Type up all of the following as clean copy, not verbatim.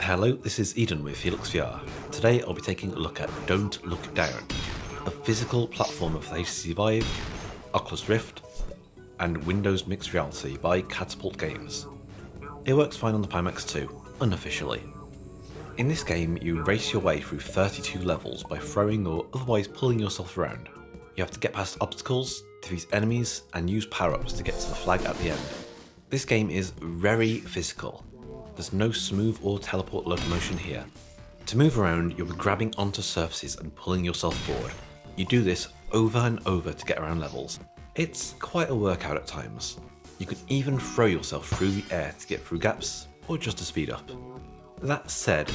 Hello, this is Eden with Helixx VR. Today I'll be taking a look at Don't Look Down, a physical platformer for the HTC Vive, Oculus Rift, and Windows Mixed Reality by Catapult Games. It works fine on the Pimax too, unofficially. In this game, you race your way through 32 levels by throwing or otherwise pulling yourself around. You have to get past obstacles, defeat enemies, and use power-ups to get to the flag at the end. This game is very physical. There's no smooth or teleport locomotion here. To move around, you'll be grabbing onto surfaces and pulling yourself forward. You do this over and over to get around levels. It's quite a workout at times. You can even throw yourself through the air to get through gaps, or just to speed up. That said,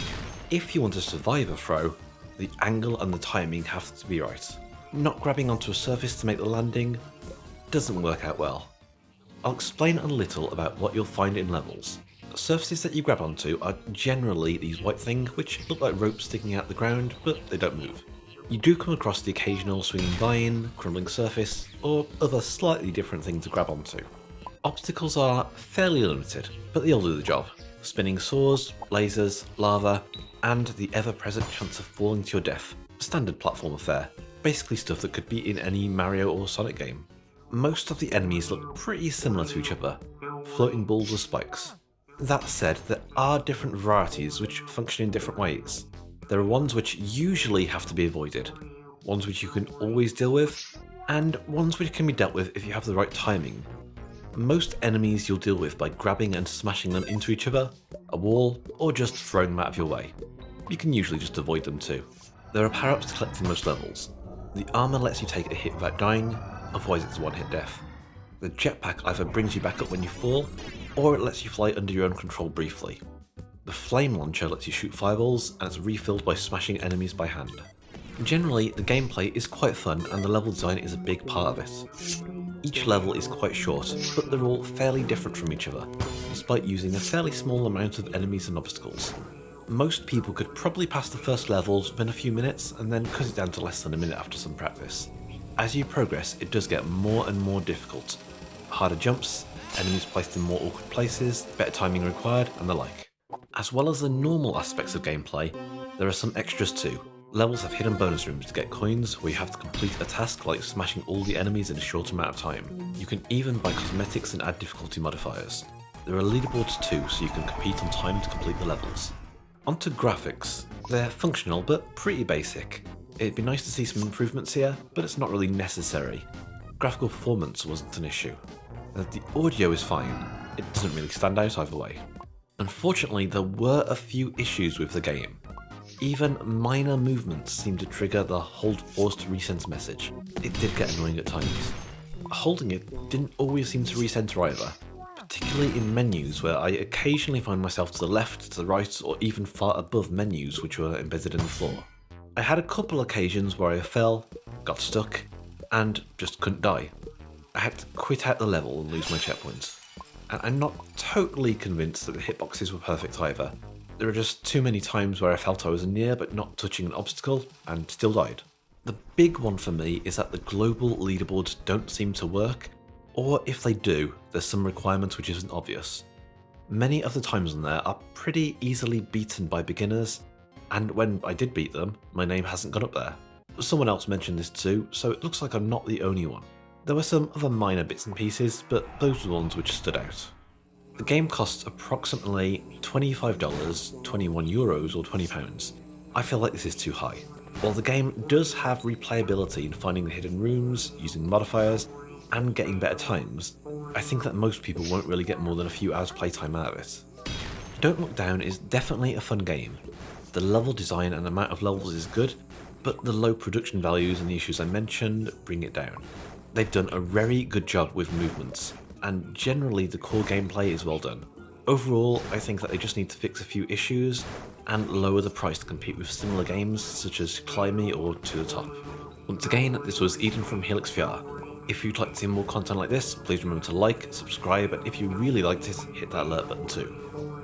if you want to survive a throw, the angle and the timing have to be right. Not grabbing onto a surface to make the landing doesn't work out well. I'll explain a little about what you'll find in levels. Surfaces that you grab onto are generally these white things which look like ropes sticking out the ground, but they don't move. You do come across the occasional swinging vine, crumbling surface, or other slightly different thing to grab onto. Obstacles are fairly limited, but they'll do the job. Spinning saws, lasers, lava, and the ever-present chance of falling to your death. Standard platform affair. Basically stuff that could be in any Mario or Sonic game. Most of the enemies look pretty similar to each other, floating balls with spikes. That said, there are different varieties which function in different ways. There are ones which usually have to be avoided, ones which you can always deal with, and ones which can be dealt with if you have the right timing. Most enemies you'll deal with by grabbing and smashing them into each other, a wall, or just throwing them out of your way. You can usually just avoid them too. There are power-ups to collect in most levels. The armour lets you take a hit without dying, otherwise it's one-hit death. The jetpack either brings you back up when you fall, or it lets you fly under your own control briefly. The flame launcher lets you shoot fireballs, and it's refilled by smashing enemies by hand. Generally, the gameplay is quite fun and the level design is a big part of it. Each level is quite short, but they're all fairly different from each other, despite using a fairly small amount of enemies and obstacles. Most people could probably pass the first levels within a few minutes and then cut it down to less than a minute after some practice. As you progress, it does get more and more difficult. Harder jumps, enemies placed in more awkward places, better timing required, and the like. As well as the normal aspects of gameplay, there are some extras too. Levels have hidden bonus rooms to get coins, where you have to complete a task like smashing all the enemies in a short amount of time. You can even buy cosmetics and add difficulty modifiers. There are leaderboards too, so you can compete on time to complete the levels. Onto graphics. They're functional, but pretty basic. It'd be nice to see some improvements here, but it's not really necessary. Graphical performance wasn't an issue. The audio is fine, it doesn't really stand out either way. Unfortunately, there were a few issues with the game. Even minor movements seemed to trigger the hold pause to recenter message. It did get annoying at times. Holding it didn't always seem to recenter either, particularly in menus where I occasionally find myself to the left, to the right, or even far above menus which were embedded in the floor. I had a couple occasions where I fell, got stuck, and just couldn't die. I had to quit out the level and lose my checkpoints. And I'm not totally convinced that the hitboxes were perfect either. There are just too many times where I felt I was near but not touching an obstacle and still died. The big one for me is that the global leaderboards don't seem to work, or if they do, there's some requirement which isn't obvious. Many of the times on there are pretty easily beaten by beginners, and when I did beat them, my name hasn't gone up there. Someone else mentioned this too, so it looks like I'm not the only one. There were some other minor bits and pieces, but those were the ones which stood out. The game costs approximately $25, 21 euros or £20. I feel like this is too high. While the game does have replayability in finding the hidden rooms, using modifiers, and getting better times, I think that most people won't really get more than a few hours playtime out of it. Don't Look Down is definitely a fun game. The level design and amount of levels is good, but the low production values and the issues I mentioned bring it down. They've done a very good job with movements, and generally the core gameplay is well done. Overall, I think that they just need to fix a few issues and lower the price to compete with similar games such as Climby or To The Top. Once again, this was Eden from Helixx VR. If you'd like to see more content like this, please remember to like, subscribe, and if you really liked it, hit that alert button too.